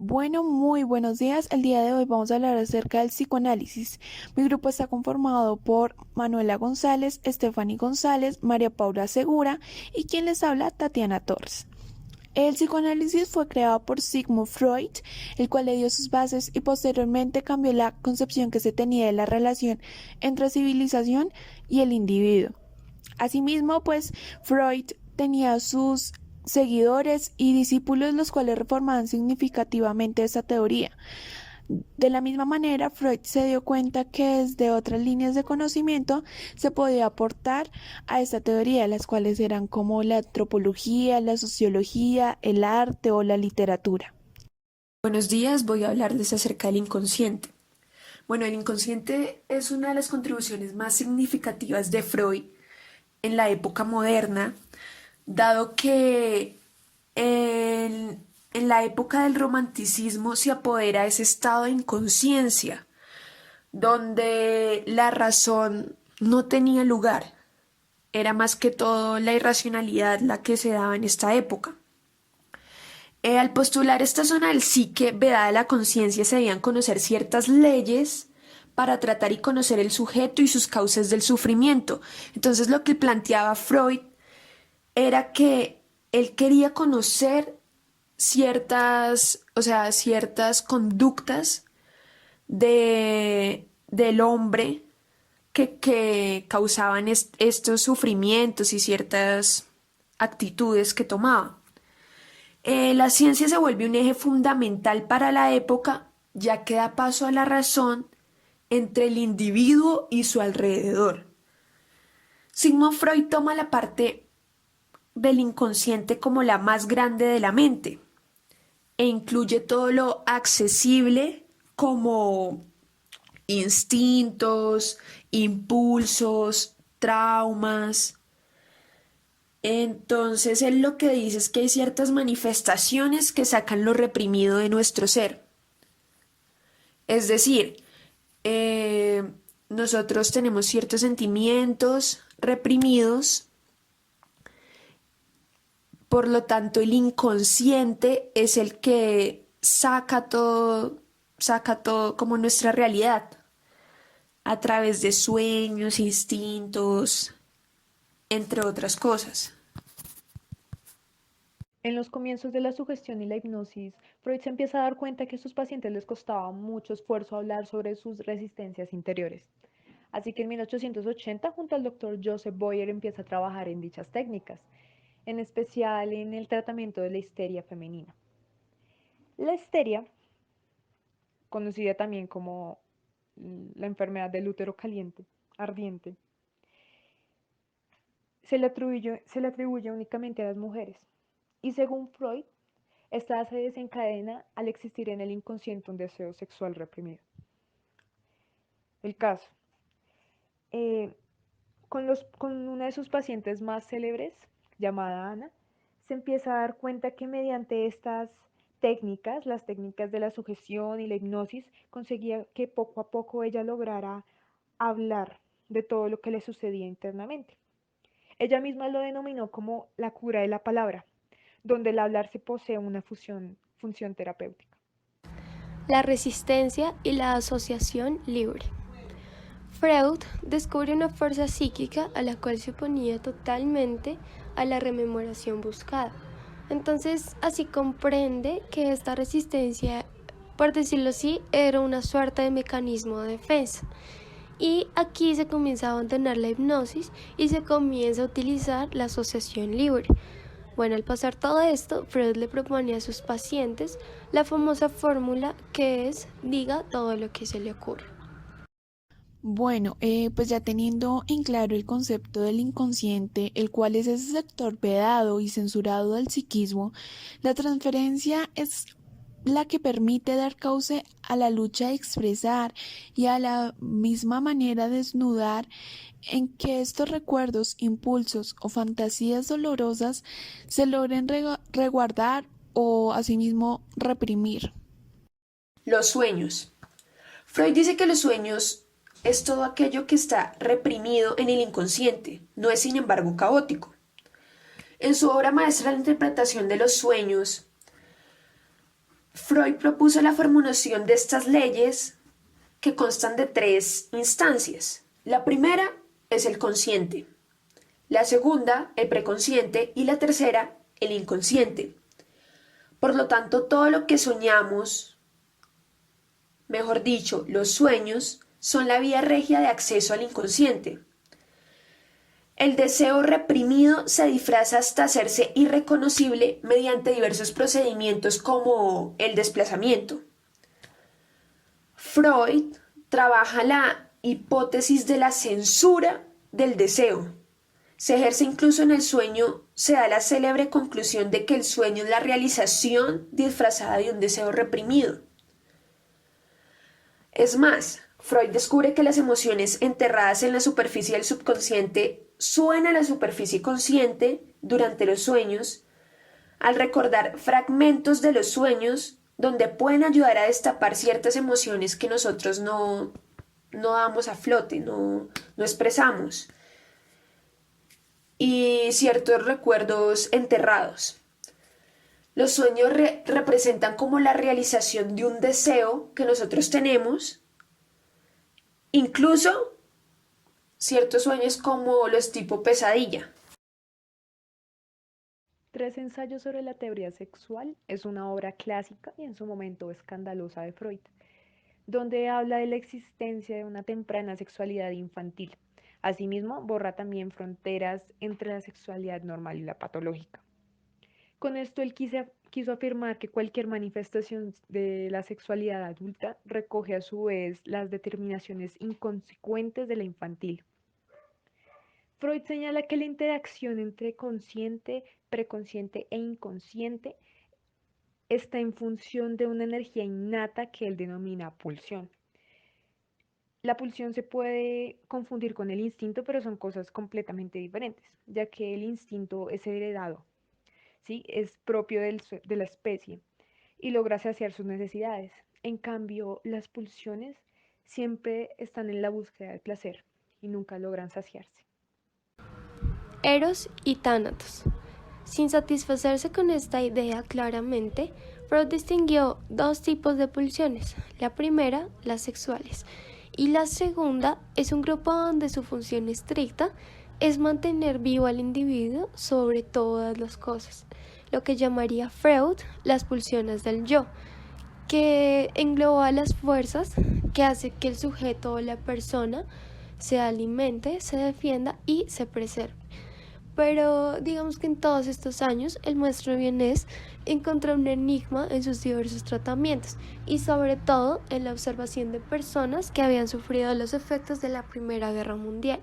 Bueno, muy buenos días. El día de hoy vamos a hablar acerca del psicoanálisis. Mi grupo está conformado por Manuela González, Stephanie González, María Paula Segura y quien les habla, Tatiana Torres. El psicoanálisis fue creado por Sigmund Freud, el cual le dio sus bases y posteriormente cambió la concepción que se tenía de la relación entre civilización y el individuo. Asimismo, pues Freud tenía sus seguidores y discípulos los cuales reformaban significativamente esta teoría. De la misma manera, Freud se dio cuenta que desde otras líneas de conocimiento se podía aportar a esta teoría, las cuales eran como la antropología, la sociología, el arte o la literatura. Buenos días, voy a hablarles acerca del inconsciente. Bueno, el inconsciente es una de las contribuciones más significativas de Freud en la época moderna, dado que en la época del romanticismo se apodera ese estado de inconsciencia, donde la razón no tenía lugar, era más que todo la irracionalidad la que se daba en esta época. Al postular esta zona del psique vedada de la conciencia se debían conocer ciertas leyes para tratar y conocer el sujeto y sus causas del sufrimiento. Entonces lo que planteaba Freud era que él quería conocer ciertas conductas del hombre que causaban estos sufrimientos y ciertas actitudes que tomaba. La ciencia se vuelve un eje fundamental para la época, ya que da paso a la razón entre el individuo y su alrededor. Sigmund Freud toma la parte del inconsciente como la más grande de la mente e incluye todo lo accesible como instintos, impulsos, traumas. Entonces, él lo que dice es que hay ciertas manifestaciones que sacan lo reprimido de nuestro ser. Es decir, eh, nosotros tenemos ciertos sentimientos reprimidos, por lo tanto el inconsciente es el que saca todo como nuestra realidad, a través de sueños, instintos, entre otras cosas. En los comienzos de la sugestión y la hipnosis, Freud se empieza a dar cuenta que a sus pacientes les costaba mucho esfuerzo hablar sobre sus resistencias interiores. Así que en 1880, junto al doctor Joseph Boyer, empieza a trabajar en dichas técnicas, en especial en el tratamiento de la histeria femenina. La histeria, conocida también como la enfermedad del útero caliente, ardiente, se le atribuye únicamente a las mujeres. Y según Freud, esta se desencadena al existir en el inconsciente un deseo sexual reprimido. El caso. eh, con una de sus pacientes más célebres, llamada Ana, se empieza a dar cuenta que mediante estas técnicas, las técnicas de la sugestión y la hipnosis, conseguía que poco a poco ella lograra hablar de todo lo que le sucedía internamente. Ella misma lo denominó como la cura de la palabra, donde el hablar se posee una función terapéutica. La resistencia y la asociación libre. Freud descubre una fuerza psíquica a la cual se oponía totalmente a la rememoración buscada. Entonces, así comprende que esta resistencia, por decirlo así, era una suerte de mecanismo de defensa. Y aquí se comienza a abandonar la hipnosis y se comienza a utilizar la asociación libre. Bueno, al pasar todo esto, Freud le propone a sus pacientes la famosa fórmula que es diga todo lo que se le ocurra. Bueno, pues ya teniendo en claro el concepto del inconsciente, el cual es ese sector vedado y censurado del psiquismo, la transferencia es la que permite dar cauce a la lucha de expresar y a la misma manera desnudar en que estos recuerdos, impulsos o fantasías dolorosas se logren reguardar o asimismo reprimir. Los sueños. Freud dice que los sueños es todo aquello que está reprimido en el inconsciente, no es sin embargo caótico. En su obra maestra La interpretación de los sueños, Freud propuso la formulación de estas leyes que constan de 3 instancias. La primera es el consciente, la segunda el preconsciente y la tercera el inconsciente. Por lo tanto, todo lo que soñamos, mejor dicho, los sueños, son la vía regia de acceso al inconsciente. El deseo reprimido se disfraza hasta hacerse irreconocible mediante diversos procedimientos como el desplazamiento. Freud trabaja la hipótesis de la censura del deseo. Se ejerce incluso en el sueño, se da la célebre conclusión de que el sueño es la realización disfrazada de un deseo reprimido. Es más, Freud descubre que las emociones enterradas en la superficie del subconsciente suben a la superficie consciente durante los sueños, al recordar fragmentos de los sueños donde pueden ayudar a destapar ciertas emociones que nosotros no damos a flote, no expresamos, y ciertos recuerdos enterrados. Los sueños representan como la realización de un deseo que nosotros tenemos, incluso ciertos sueños como los tipo pesadilla. 3 ensayos sobre la teoría sexual es una obra clásica y en su momento escandalosa de Freud, donde habla de la existencia de una temprana sexualidad infantil. Asimismo, borra también fronteras entre la sexualidad normal y la patológica. Con esto él quiso afirmar que cualquier manifestación de la sexualidad adulta recoge a su vez las determinaciones inconsecuentes de la infantil. Freud señala que la interacción entre consciente, preconsciente e inconsciente está en función de una energía innata que él denomina pulsión. La pulsión se puede confundir con el instinto, pero son cosas completamente diferentes, ya que el instinto es heredado, ¿sí? Es propio de la especie y logra saciar sus necesidades. En cambio, las pulsiones siempre están en la búsqueda del placer y nunca logran saciarse. Eros y Tánatos. Sin satisfacerse con esta idea claramente, Freud distinguió 2 tipos de pulsiones. La primera, las sexuales, y la segunda es un grupo donde su función estricta es mantener vivo al individuo sobre todas las cosas, lo que llamaría Freud las pulsiones del yo, que engloba las fuerzas que hace que el sujeto o la persona se alimente, se defienda y se preserve. Pero digamos que en todos estos años el maestro Vienés encontró un enigma en sus diversos tratamientos y sobre todo en la observación de personas que habían sufrido los efectos de la Primera Guerra Mundial.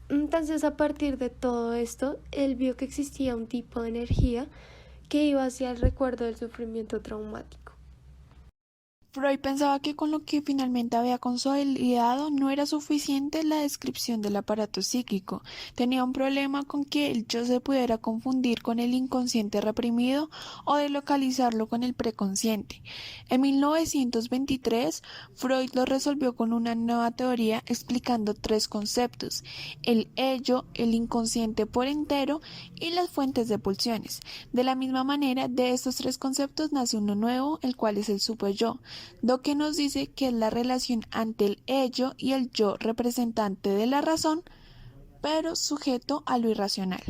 Entonces, a partir de todo esto, él vio que existía un tipo de energía que iba hacia el recuerdo del sufrimiento traumático. Freud pensaba que con lo que finalmente había consolidado no era suficiente la descripción del aparato psíquico. Tenía un problema con que el yo se pudiera confundir con el inconsciente reprimido o de localizarlo con el preconsciente. En 1923, Freud lo resolvió con una nueva teoría explicando 3 conceptos: el ello, el inconsciente por entero y las fuentes de pulsiones. De la misma manera, de estos 3 conceptos nace uno nuevo, el cual es el superyo, lo que nos dice que es la relación ante el ello y el yo representante de la razón, pero sujeto a lo irracional.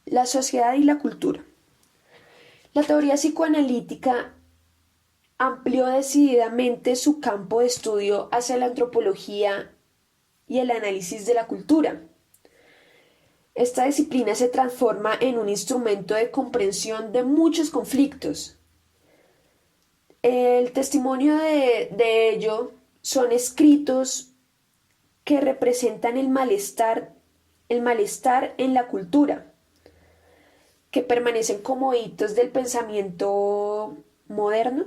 La sociedad y la cultura. La teoría psicoanalítica amplió decididamente su campo de estudio hacia la antropología y el análisis de la cultura. Esta disciplina se transforma en un instrumento de comprensión de muchos conflictos. El testimonio de ello son escritos que representan el malestar en la cultura, que permanecen como hitos del pensamiento moderno.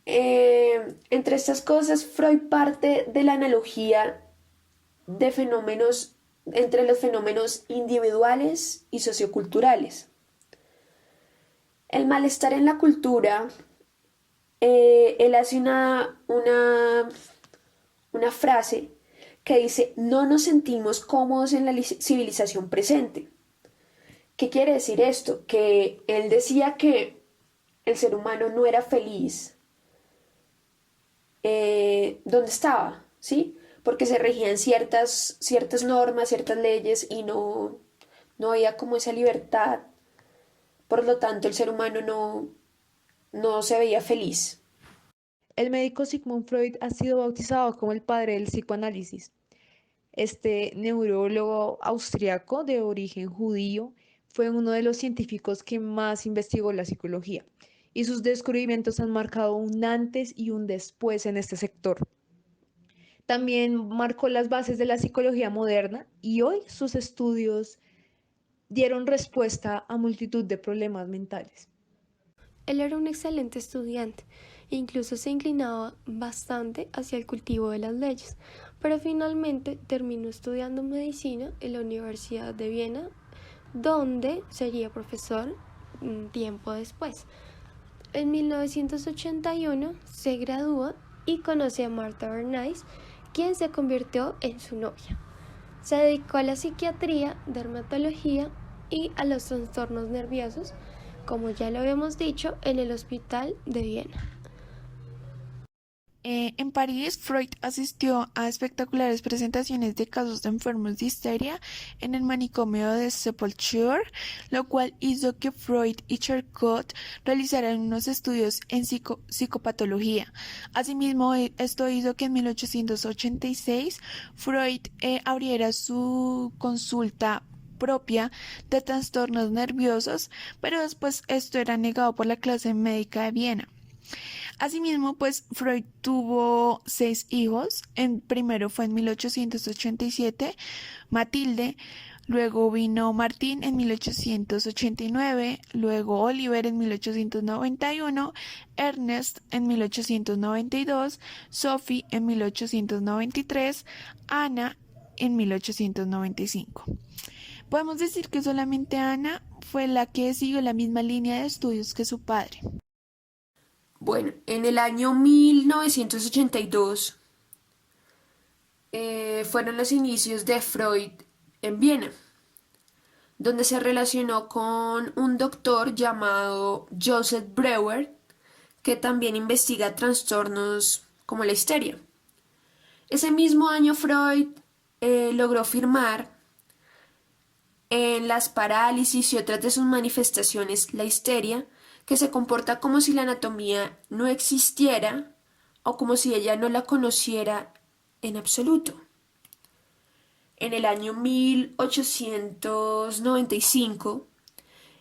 Entre estas cosas, Freud parte de la analogía de fenómenos entre los fenómenos individuales y socioculturales. El malestar en la cultura, él hace una frase que dice: no nos sentimos cómodos en la civilización presente. ¿Qué quiere decir esto? Que él decía que el ser humano no era feliz donde estaba, ¿sí? Porque se regían ciertas normas, ciertas leyes y no había como esa libertad. Por lo tanto, el ser humano no se veía feliz. El médico Sigmund Freud ha sido bautizado como el padre del psicoanálisis. Este neurólogo austriaco de origen judío fue uno de los científicos que más investigó la psicología y sus descubrimientos han marcado un antes y un después en este sector. También marcó las bases de la psicología moderna y hoy sus estudios dieron respuesta a multitud de problemas mentales. Él era un excelente estudiante e incluso se inclinaba bastante hacia el cultivo de las leyes, pero finalmente terminó estudiando medicina en la Universidad de Viena, donde sería profesor un tiempo después. En 1981 se gradúa y conoce a Martha Bernays, quien se convirtió en su novia. Se dedicó a la psiquiatría, dermatología y a los trastornos nerviosos, como ya lo habíamos dicho, en el Hospital de Viena. En París, Freud asistió a espectaculares presentaciones de casos de enfermos de histeria en el manicomio de Sepulture, lo cual hizo que Freud y Charcot realizaran unos estudios en psicopatología. Asimismo, esto hizo que en 1886 Freud abriera su consulta propia de trastornos nerviosos, pero después esto era negado por la clase médica de Viena. Asimismo, pues Freud tuvo 6 hijos. El primero fue en 1887, Matilde, luego vino Martín en 1889, luego Oliver en 1891, Ernest en 1892, Sophie en 1893, Ana en 1895. Podemos decir que solamente Ana fue la que siguió la misma línea de estudios que su padre. Bueno, en el año 1982 fueron los inicios de Freud en Viena, donde se relacionó con un doctor llamado Joseph Breuer, que también investiga trastornos como la histeria. Ese mismo año Freud logró firmar en las parálisis y otras de sus manifestaciones la histeria, que se comporta como si la anatomía no existiera o como si ella no la conociera en absoluto. En el año 1895,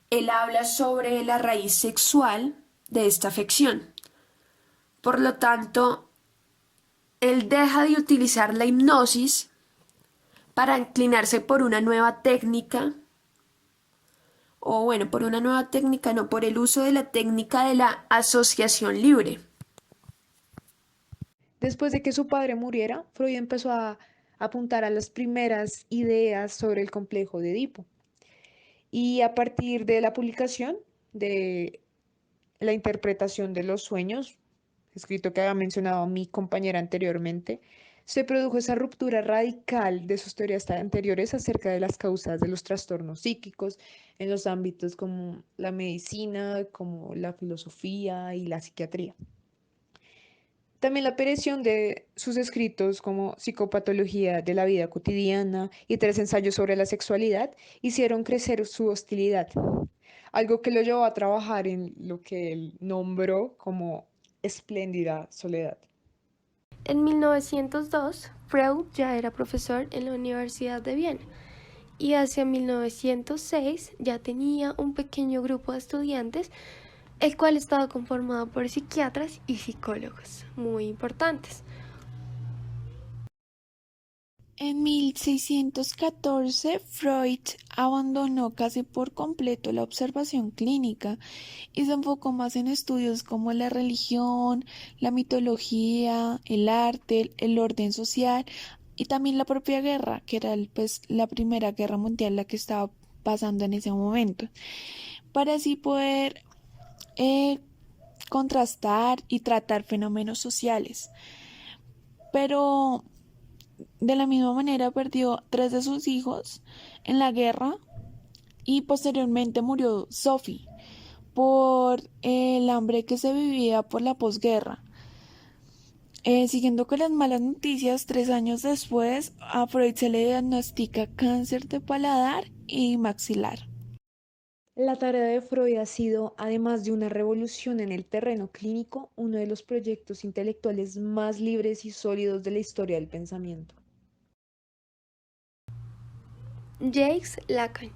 él habla sobre la raíz sexual de esta afección. Por lo tanto, él deja de utilizar la hipnosis para inclinarse por una nueva técnica, o bueno, por una nueva técnica, no, por el uso de la técnica de la asociación libre. Después de que su padre muriera, Freud empezó a apuntar a las primeras ideas sobre el complejo de Edipo. Y a partir de la publicación de la interpretación de los sueños, escrito que había mencionado mi compañera anteriormente, se produjo esa ruptura radical de sus teorías anteriores acerca de las causas de los trastornos psíquicos en los ámbitos como la medicina, como la filosofía y la psiquiatría. También la aparición de sus escritos como Psicopatología de la vida cotidiana y 3 ensayos sobre la sexualidad hicieron crecer su hostilidad, algo que lo llevó a trabajar en lo que él nombró como espléndida soledad. En 1902, Freud ya era profesor en la Universidad de Viena y hacia 1906 ya tenía un pequeño grupo de estudiantes, el cual estaba conformado por psiquiatras y psicólogos muy importantes. En 1614, Freud abandonó casi por completo la observación clínica y se enfocó más en estudios como la religión, la mitología, el arte, el orden social y también la propia guerra, que era pues, la Primera Guerra Mundial la que estaba pasando en ese momento, para así poder contrastar y tratar fenómenos sociales. Pero de la misma manera perdió 3 de sus hijos en la guerra y posteriormente murió Sophie por el hambre que se vivía por la posguerra. Siguiendo con las malas noticias, 3 años después a Freud se le diagnostica cáncer de paladar y maxilar. La tarea de Freud ha sido, además de una revolución en el terreno clínico, uno de los proyectos intelectuales más libres y sólidos de la historia del pensamiento. Jacques Lacan.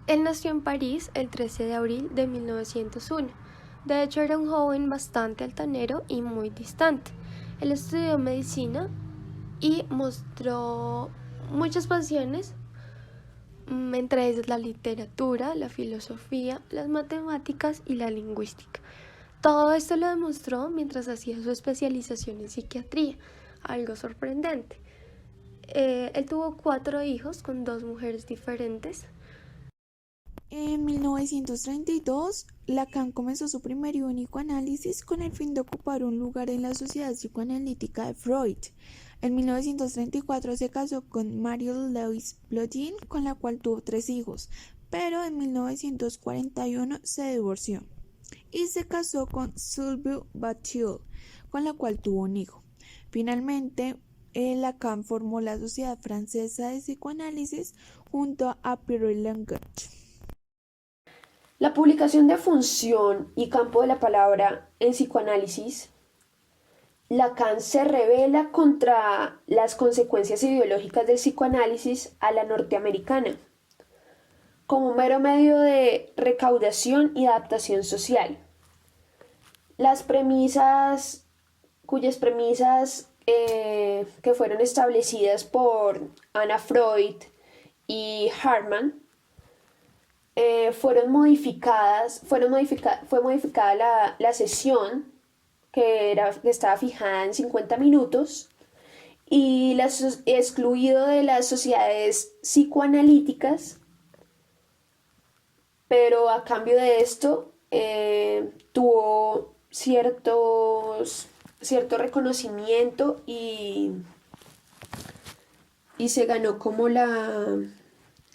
Él nació en París el 13 de abril de 1901. De hecho, era un joven bastante altanero y muy distante. Él estudió medicina y mostró muchas pasiones, entre ellas la literatura, la filosofía, las matemáticas y la lingüística. Todo esto lo demostró mientras hacía su especialización en psiquiatría, algo sorprendente. Él tuvo 4 hijos con 2 mujeres diferentes. En 1932, Lacan comenzó su primer y único análisis con el fin de ocupar un lugar en la sociedad psicoanalítica de Freud. En 1934 se casó con Marie-Louise Blondin, con la cual tuvo 3 hijos, pero en 1941 se divorció y se casó con Sylvie Bataille, con la cual tuvo un hijo. Finalmente, Lacan formó la Sociedad Francesa de Psicoanálisis junto a Pierre Langage. La publicación de Función y Campo de la Palabra en Psicoanálisis, Lacan se rebela contra las consecuencias ideológicas del psicoanálisis a la norteamericana, como un mero medio de recaudación y adaptación social. Las premisas, cuyas premisas que fueron establecidas por Anna Freud y Hartmann, fue modificada la sesión que estaba fijada en 50 minutos y excluido de las sociedades psicoanalíticas, pero a cambio de esto tuvo cierto reconocimiento y se ganó como la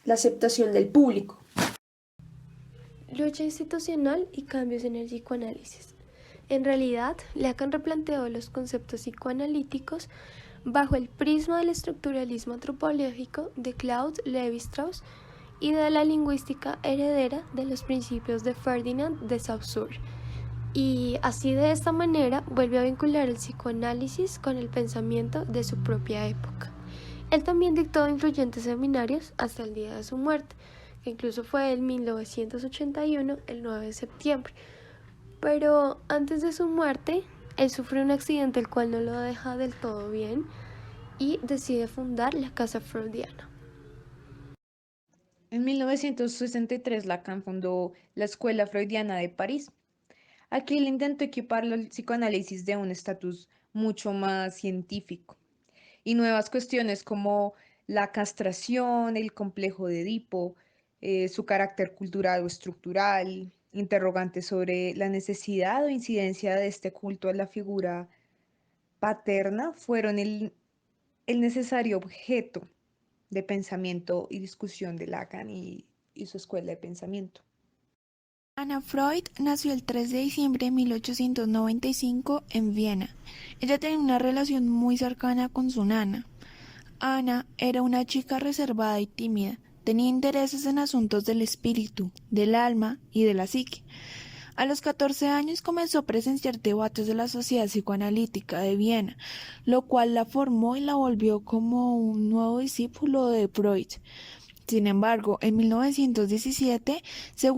aceptación del público. Lucha institucional y cambios en el psicoanálisis. En realidad, Lacan replanteó los conceptos psicoanalíticos bajo el prisma del estructuralismo antropológico de Claude Lévi-Strauss y de la lingüística heredera de los principios de Ferdinand de Saussure. Y así, de esta manera, vuelve a vincular el psicoanálisis con el pensamiento de su propia época. Él también dictó influyentes seminarios hasta el día de su muerte, que incluso fue en 1981, el 9 de septiembre. Pero antes de su muerte, él sufre un accidente el cual no lo deja del todo bien y decide fundar la Casa Freudiana. En 1963, Lacan fundó la Escuela Freudiana de París. Aquí él intentó equipar el psicoanálisis de un estatus mucho más científico y nuevas cuestiones como la castración, el complejo de Edipo, su carácter cultural o estructural, interrogantes sobre la necesidad o incidencia de este culto a la figura paterna fueron el necesario objeto de pensamiento y discusión de Lacan y su escuela de pensamiento. Anna Freud nació el 3 de diciembre de 1895 en Viena. Ella tenía una relación muy cercana con su nana. Ana era una chica reservada y tímida. Tenía intereses en asuntos del espíritu, del alma y de la psique. A los 14 años comenzó a presenciar debates de la Sociedad Psicoanalítica de Viena, lo cual la formó y la volvió como un nuevo discípulo de Freud. Sin embargo, en 1917 se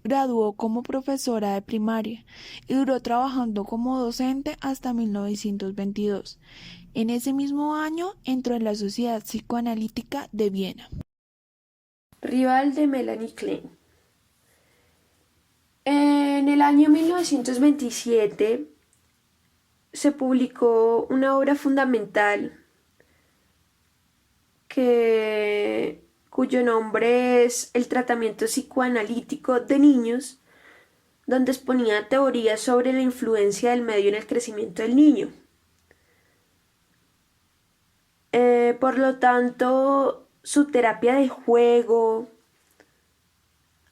graduó como profesora de primaria y duró trabajando como docente hasta 1922. En ese mismo año entró en la Sociedad Psicoanalítica de Viena. Rival de Melanie Klein. En el año 1927 se publicó una obra fundamental cuyo nombre es El tratamiento psicoanalítico de niños, donde exponía teorías sobre la influencia del medio en el crecimiento del niño. Por lo tanto, su terapia de juego,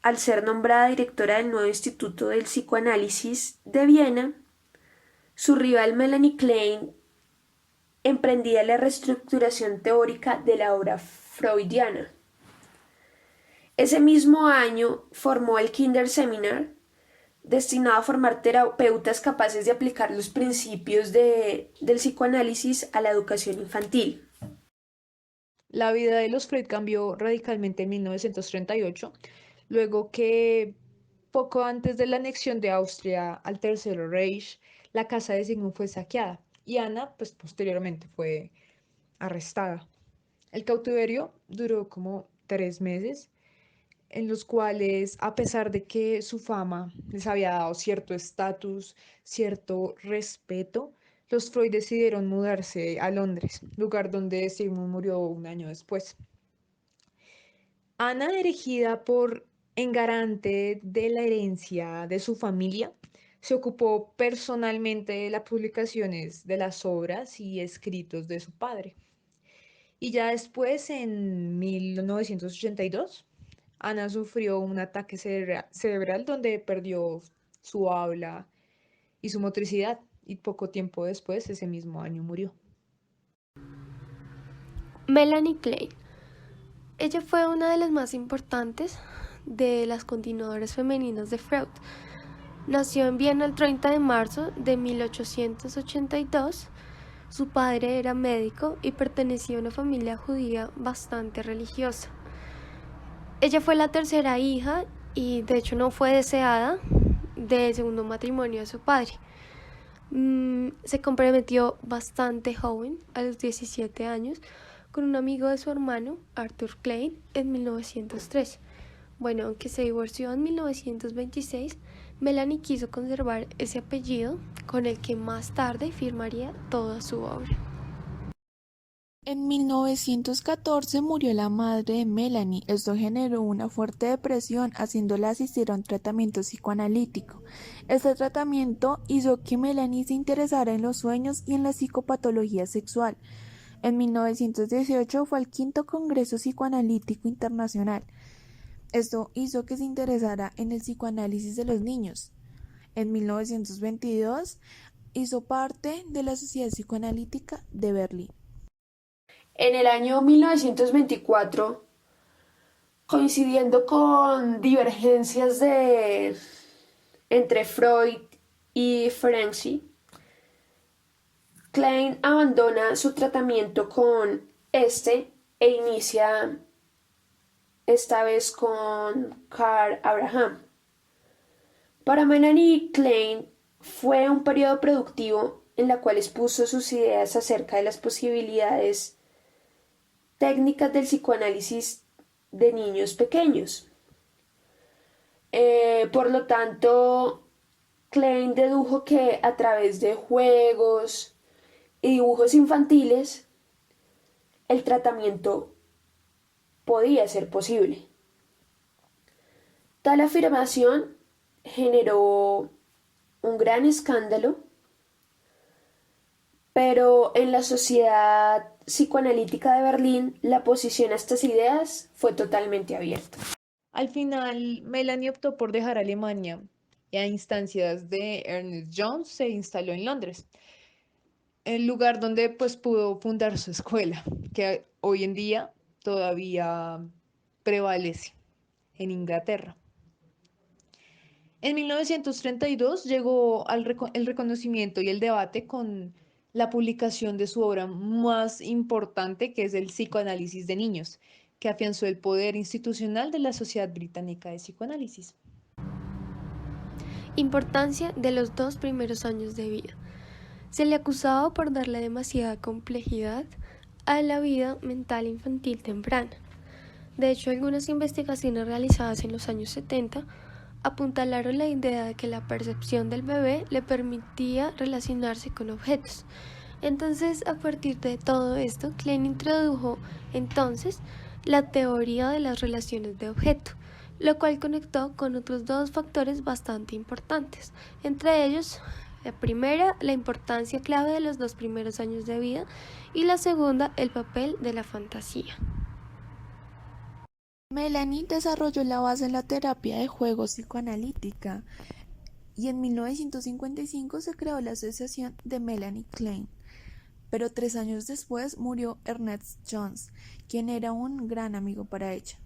al ser nombrada directora del nuevo Instituto del Psicoanálisis de Viena, su rival Melanie Klein emprendía la reestructuración teórica de la obra freudiana. Ese mismo año formó el Kinderseminar, destinado a formar terapeutas capaces de aplicar los principios del psicoanálisis a la educación infantil. La vida de los Freud cambió radicalmente en 1938, luego que poco antes de la anexión de Austria al Tercer Reich, la casa de Sigmund fue saqueada y Ana, pues posteriormente fue arrestada. El cautiverio duró como 3 meses, en los cuales, a pesar de que su fama les había dado cierto estatus, cierto respeto, los Freud decidieron mudarse a Londres, lugar donde Sigmund murió un año después. Ana, erigida por engarante de la herencia de su familia, se ocupó personalmente de las publicaciones de las obras y escritos de su padre. Y ya después, en 1982, Ana sufrió un ataque cerebral donde perdió su habla y su motricidad, y poco tiempo después, ese mismo año, murió. Melanie Klein. Ella fue una de las más importantes de las continuadoras femeninas de Freud. Nació en Viena el 30 de marzo de 1882. Su padre era médico y pertenecía a una familia judía bastante religiosa. Ella fue la tercera hija y de hecho no fue deseada del segundo matrimonio de su padre. Se comprometió bastante joven, a los 17 años, con un amigo de su hermano, Arthur Klein, en 1903. Bueno, aunque se divorció en 1926, Melanie quiso conservar ese apellido con el que más tarde firmaría toda su obra. En 1914 murió la madre de Melanie. Esto generó una fuerte depresión, haciéndola asistir a un tratamiento psicoanalítico. Este tratamiento hizo que Melanie se interesara en los sueños y en la psicopatología sexual. En 1918 fue al quinto Congreso Psicoanalítico Internacional. Esto hizo que se interesara en el psicoanálisis de los niños. En 1922 hizo parte de la Sociedad Psicoanalítica de Berlín. En el año 1924, coincidiendo con divergencias entre Freud y Ferenczi, Klein abandona su tratamiento con este e inicia esta vez con Karl Abraham. Para Melanie Klein fue un periodo productivo en el cual expuso sus ideas acerca de las posibilidades técnicas del psicoanálisis de niños pequeños. Por lo tanto, Klein dedujo que a través de juegos y dibujos infantiles, el tratamiento podía ser posible. Tal afirmación generó un gran escándalo, pero en la Sociedad Psicoanalítica de Berlín la posición a estas ideas fue totalmente abierta. Al final, Melanie optó por dejar Alemania y a instancias de Ernest Jones se instaló en Londres, el lugar donde pues pudo fundar su escuela, que hoy en día todavía prevalece en Inglaterra. En 1932 llegó el reconocimiento y el debate con la publicación de su obra más importante, que es el Psicoanálisis de niños, que afianzó el poder institucional de la Sociedad Británica de Psicoanálisis. Importancia de los 2 primeros años de vida. Se le acusaba por darle demasiada complejidad a la vida mental infantil temprana. De hecho, algunas investigaciones realizadas en los años 70 apuntalaron la idea de que la percepción del bebé le permitía relacionarse con objetos. Entonces, a partir de todo esto, Klein introdujo entonces la teoría de las relaciones de objeto, lo cual conectó con otros 2 factores bastante importantes, entre ellos la primera, la importancia clave de los 2 primeros años de vida, y la segunda, el papel de la fantasía. Melanie desarrolló la base en la terapia de juego psicoanalítica y en 1955 se creó la asociación de Melanie Klein. Pero 3 años después murió Ernest Jones, quien era un gran amigo para ella.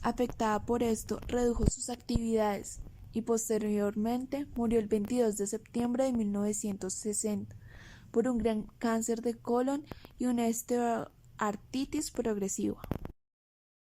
Afectada por esto, redujo sus actividades y posteriormente murió el 22 de septiembre de 1960 por un gran cáncer de colon y una esteroartritis progresiva.